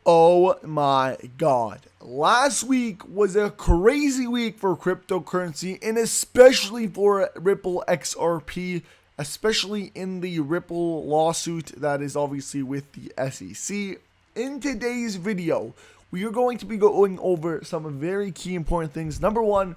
Oh my god. Last week was a crazy week for cryptocurrency and especially for Ripple XRP, especially in the Ripple lawsuit that is obviously with the SEC. In today's video, we are going to be going over some very key important things. Number one,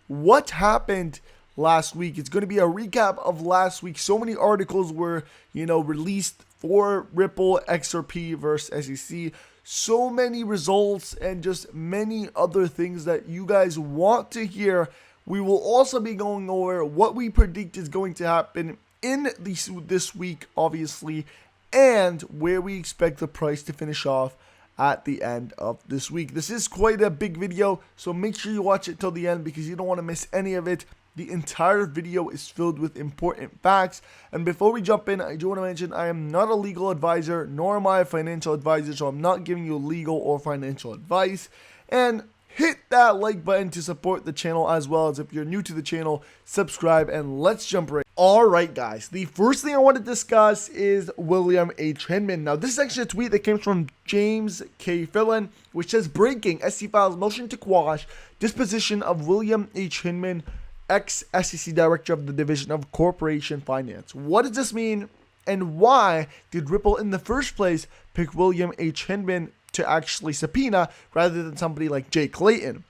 what happened last week? It's going to be a recap of last week. So many articles were, released for Ripple XRP versus SEC. So many results and just many other things that you guys want to hear. We will also be going over what we predict is going to happen in this week, obviously, and where we expect the price to finish off at the end of this week. This is quite a big video, so make sure you watch it till the end because you don't want to miss any of it. The entire video is filled with important facts. And before we jump in, I do want to mention I am not a legal advisor, nor am I a financial advisor, so I'm not giving you legal or financial advice. And hit that like button to support the channel, as well as if you're new to the channel, subscribe, and let's jump right. Alright guys, the first thing I want to discuss is William H. Hinman. Now this is actually a tweet that came from James K. Fillon, which says, breaking, SEC files motion to quash disposition of William H. Hinman, ex-SEC Director of the Division of Corporation Finance. What does this mean, and why did Ripple in the first place pick William H. Hinman to actually subpoena rather than somebody like Jay Clayton?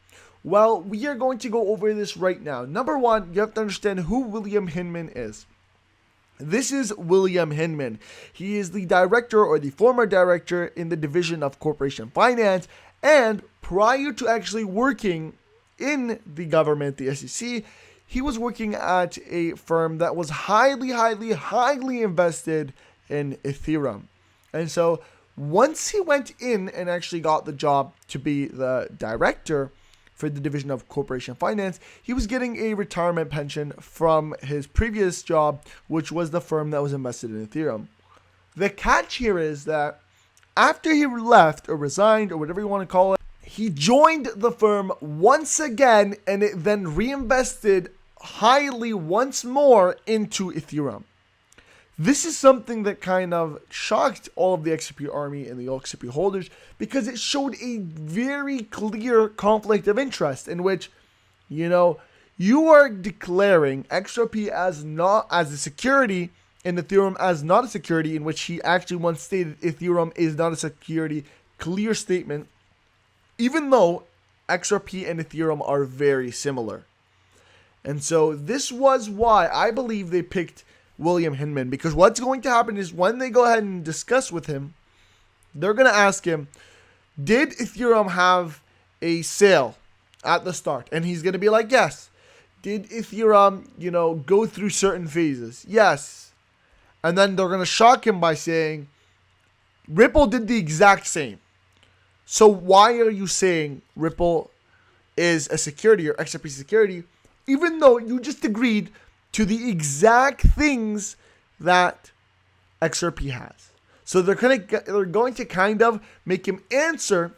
Well, we are going to go over this right now. Number one, you have to understand who William Hinman is. This is William Hinman. He is the director, or the former director, in the Division of Corporation Finance, and prior to actually working in the government, the SEC, he was working at a firm that was highly invested in Ethereum. And so once he went in and actually got the job to be the director for the Division of Corporation Finance, he was getting a retirement pension from his previous job, which was the firm that was invested in Ethereum. The catch here is that after he left or resigned or whatever you want to call it, he joined the firm once again and it then reinvested highly once more into Ethereum. This is something that kind of shocked all of the XRP army and the XRP holders because it showed a very clear conflict of interest in which, you are declaring XRP as not as a security and Ethereum as not a security, in which he actually once stated Ethereum is not a security. Clear statement, even though XRP and Ethereum are very similar. And so this was why I believe they picked William Hinman, because what's going to happen is when they go ahead and discuss with him, they're going to ask him, did Ethereum have a sale at the start? And he's going to be like, yes. Did Ethereum, go through certain phases? Yes. And then they're going to shock him by saying, Ripple did the exact same. So why are you saying Ripple is a security or XRP security, even though you just agreed to the exact things that XRP has? So they're going to kind of make him answer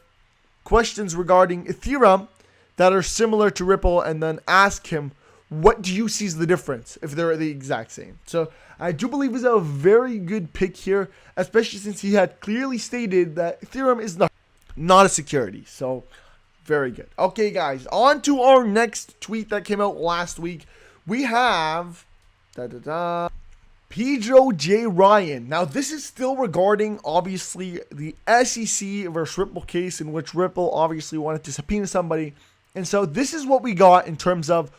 questions regarding Ethereum that are similar to Ripple, and then ask him, what do you see as the difference if they're the exact same? So I do believe it's a very good pick here, especially since he had clearly stated that Ethereum is not a security. So very good. Okay, guys, on to our next tweet that came out last week. We have Pedro J. Ryan. Now, this is still regarding, obviously, the SEC versus Ripple case, in which Ripple obviously wanted to subpoena somebody. And so this is what we got in terms of,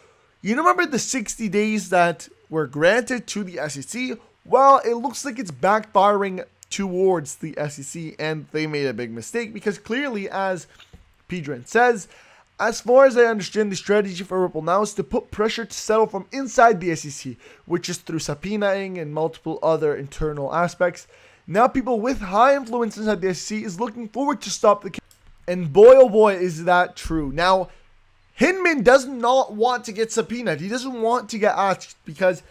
remember the 60 days that were granted to the SEC? Well, it looks like it's backfiring towards the SEC, and they made a big mistake because clearly, as Pedro says, as far as I understand, the strategy for Ripple now is to put pressure to settle from inside the SEC, which is through subpoenaing and multiple other internal aspects. Now people with high influence inside the SEC is looking forward to stop the case. And boy, oh boy, is that true. Now, Hinman does not want to get subpoenaed. He doesn't want to get asked, because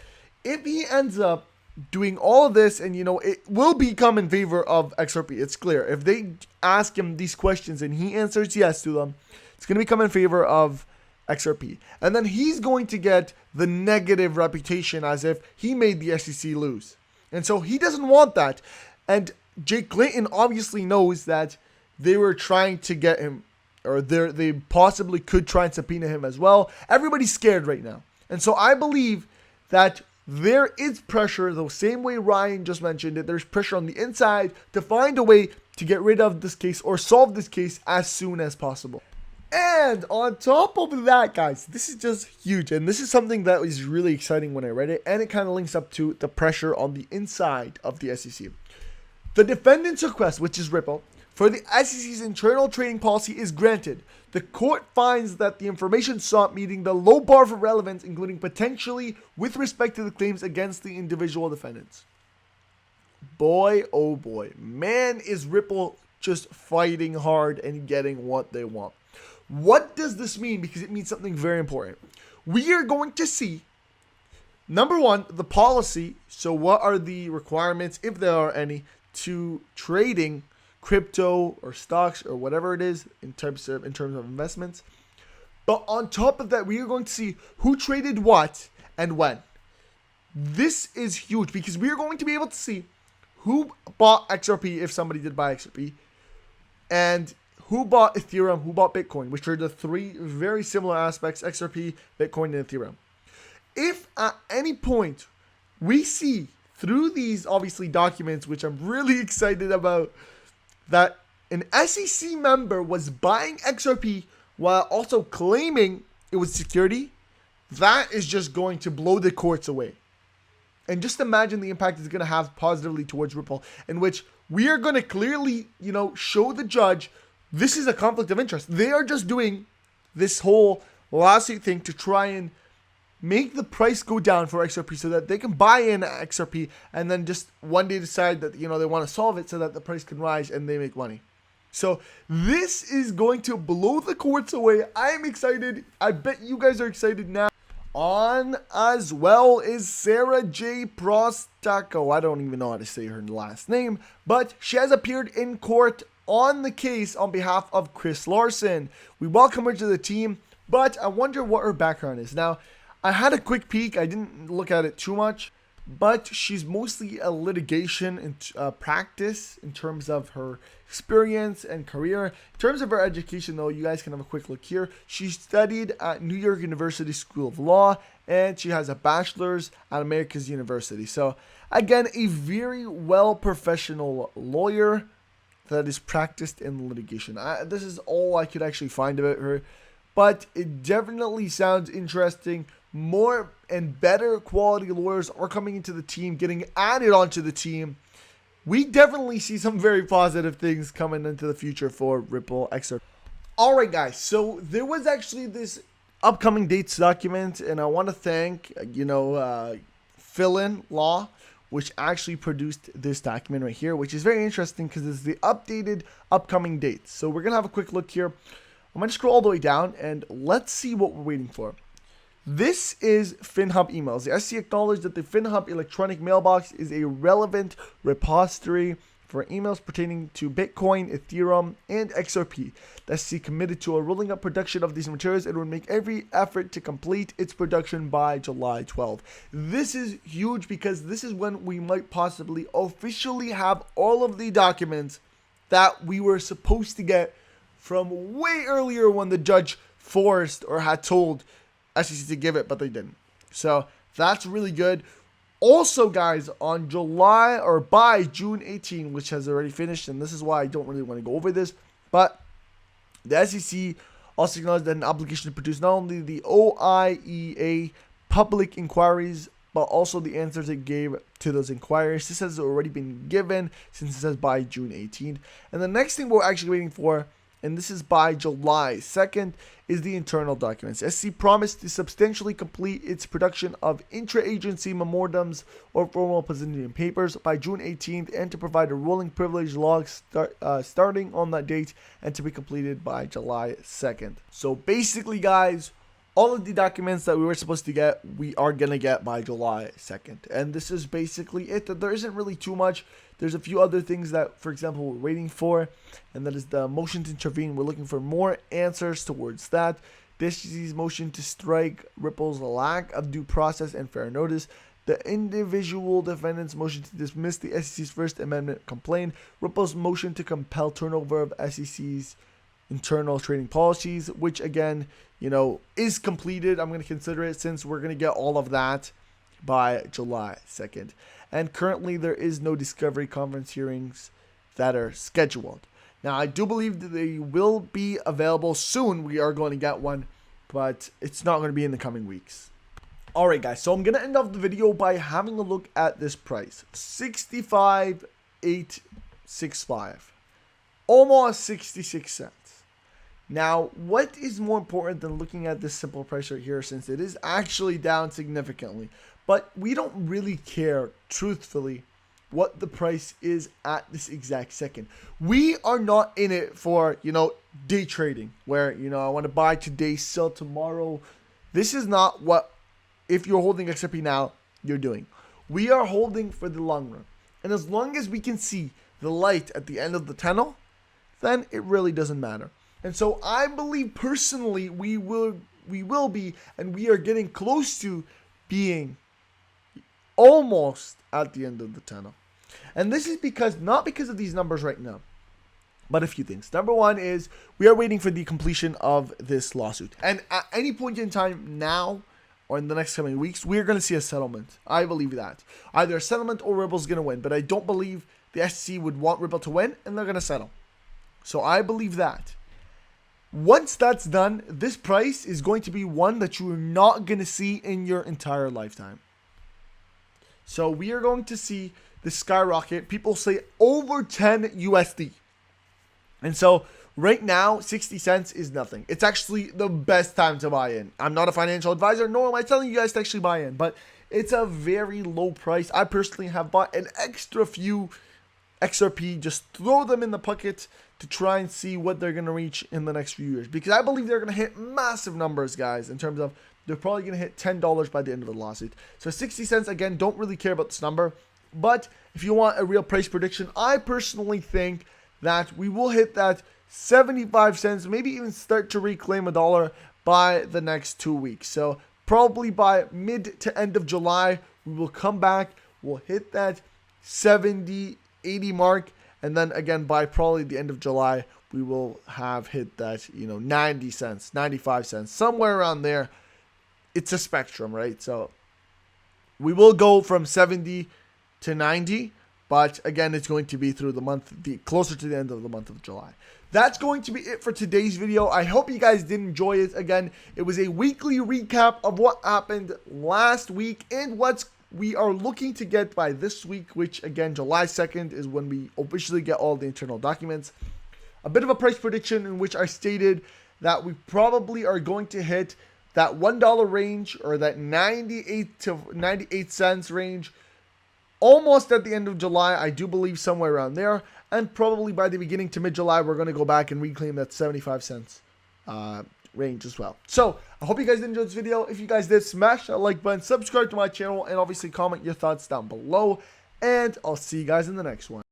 if he ends up doing all of this, and it will become in favor of XRP. It's clear. If they ask him these questions and he answers yes to them, it's going to become in favor of XRP. And then he's going to get the negative reputation as if he made the SEC lose. And so he doesn't want that. And Jay Clayton obviously knows that they were trying to get him, or they possibly could try and subpoena him as well. Everybody's scared right now. And so I believe that there is pressure, the same way Ryan just mentioned it, there's pressure on the inside to find a way to get rid of this case or solve this case as soon as possible. And on top of that, guys, this is just huge. And this is something that was really exciting when I read it. And it kind of links up to the pressure on the inside of the SEC. The defendant's request, which is Ripple, for the SEC's internal trading policy is granted. The court finds that the information sought meeting the low bar for relevance, including potentially with respect to the claims against the individual defendants. Boy, oh boy. Man, is Ripple just fighting hard and getting what they want. What does this mean? Because it means something very important. We are going to see, number one, the policy. So what are the requirements, if there are any, to trading crypto or stocks or whatever it is in terms of investments. But on top of that, we are going to see who traded what and when. This is huge because we are going to be able to see who bought XRP, if somebody did buy XRP, and who bought Ethereum, who bought Bitcoin, which are the three very similar aspects: XRP, Bitcoin, and Ethereum. If at any point we see through these obviously documents, which I'm really excited about, that an SEC member was buying XRP while also claiming it was security, that is just going to blow the courts away. And just imagine the impact it's going to have positively towards Ripple, in which we are going to clearly, show the judge this is a conflict of interest. They are just doing this whole lawsuit thing to try and make the price go down for XRP so that they can buy in XRP and then just one day decide that, they want to solve it so that the price can rise and they make money. So this is going to blow the courts away. I am excited. I bet you guys are excited now. On as well is Sarah J. Prostaco. I don't even know how to say her last name, but she has appeared in court on the case on behalf of Chris Larson. We welcome her to the team, but I wonder what her background is. Now, I had a quick peek. I didn't look at it too much, but she's mostly a litigation and practice in terms of her experience and career. In terms of her education, though, you guys can have a quick look here. She studied at New York University School of Law, and she has a bachelor's at America's University. So, again, a very well professional lawyer that is practiced in litigation. This is all I could actually find about her, but it definitely sounds interesting. More and better quality lawyers are coming into the team, getting added onto the team. We definitely see some very positive things coming into the future for Ripple XRP. All right, guys. So there was actually this upcoming dates document, and I want to thank, Fill-In Law, which actually produced this document right here, which is very interesting because it's the updated upcoming dates. So we're going to have a quick look here. I'm going to scroll all the way down, and let's see what we're waiting for. This is FinHub emails. The SEC acknowledged that the FinHub electronic mailbox is a relevant repository for emails pertaining to Bitcoin, Ethereum, and XRP. The SEC committed to a rolling up production of these materials and would make every effort to complete its production by July 12. This is huge because this is when we might possibly officially have all of the documents that we were supposed to get from way earlier when the judge forced or had told SEC to give it, but they didn't. So that's really good. Also, guys, on by June 18, which has already finished, and this is why I don't really want to go over this, but the SEC also acknowledged that an obligation to produce not only the OIEA public inquiries, but also the answers it gave to those inquiries. This has already been given since it says by June 18th. And the next thing we're actually waiting for, and this is by July 2nd, is the internal documents. SEC promised to substantially complete its production of intra-agency memorandums or formal position papers by June 18th and to provide a rolling privilege log starting on that date and to be completed by July 2nd. So basically, guys, all of the documents that we were supposed to get, we are going to get by July 2nd. And this is basically it. There isn't really too much. There's a few other things that, for example, we're waiting for, and that is the motion to intervene. We're looking for more answers towards that. The SEC's motion to strike Ripple's lack of due process and fair notice. The individual defendant's motion to dismiss the SEC's First Amendment complaint. Ripple's motion to compel turnover of SEC's internal trading policies, which again, is completed. I'm going to consider it since we're going to get all of that by July 2nd. And currently there is no discovery conference hearings that are scheduled. Now, I do believe that they will be available soon. We are going to get one, but it's not going to be in the coming weeks. Alright guys, so I'm going to end off the video by having a look at this price. 65,865. Almost 66 cents. Now, what is more important than looking at this simple price right here, since it is actually down significantly? But we don't really care, truthfully, what the price is at this exact second. We are not in it for, day trading, where, I want to buy today, sell tomorrow. This is not what, if you're holding XRP now, you're doing. We are holding for the long run. And as long as we can see the light at the end of the tunnel, then it really doesn't matter. And so I believe personally we will be, and we are getting close to being almost at the end of the tunnel. And this is not because of these numbers right now, but a few things. Number one is we are waiting for the completion of this lawsuit. And at any point in time now, or in the next coming weeks, we're going to see a settlement. I believe that. Either a settlement or Ripple's going to win. But I don't believe the SEC would want Ripple to win, and they're going to settle. So I believe that. Once that's done, this price is going to be one that you are not going to see in your entire lifetime. So we are going to see the skyrocket. People say over 10 USD. And so right now, 60 cents is nothing. It's actually the best time to buy in. I'm not a financial advisor, nor am I telling you guys to actually buy in, but it's a very low price. I personally have bought an extra few XRP, just throw them in the bucket to try and see what they're going to reach in the next few years. Because I believe they're going to hit massive numbers, guys, in terms of they're probably going to hit $10 by the end of the lawsuit. So 60 cents, again, don't really care about this number. But if you want a real price prediction, I personally think that we will hit that 75 cents, maybe even start to reclaim $1 by the next 2 weeks. So probably by mid to end of July, we will come back, we'll hit that 70, 80 mark. And then again, by probably the end of July, we will have hit that, 90 cents, 95 cents, somewhere around there. It's a spectrum, right? So we will go from 70 to 90, but again, it's going to be through the month, closer to the end of the month of July. That's going to be it for today's video. I hope you guys did enjoy it. Again, it was a weekly recap of what happened last week and what we are looking to get by this week, which again, July 2nd is when we officially get all the internal documents. A bit of a price prediction in which I stated that we probably are going to hit that $1 range, or that 98 to 98 cents range, almost at the end of July. I do believe somewhere around there. And probably by the beginning to mid-July, we're going to go back and reclaim that 75 cents range as well. So I hope you guys enjoyed this video. If you guys did, smash that like button, subscribe to my channel, and obviously comment your thoughts down below. And I'll see you guys in the next one.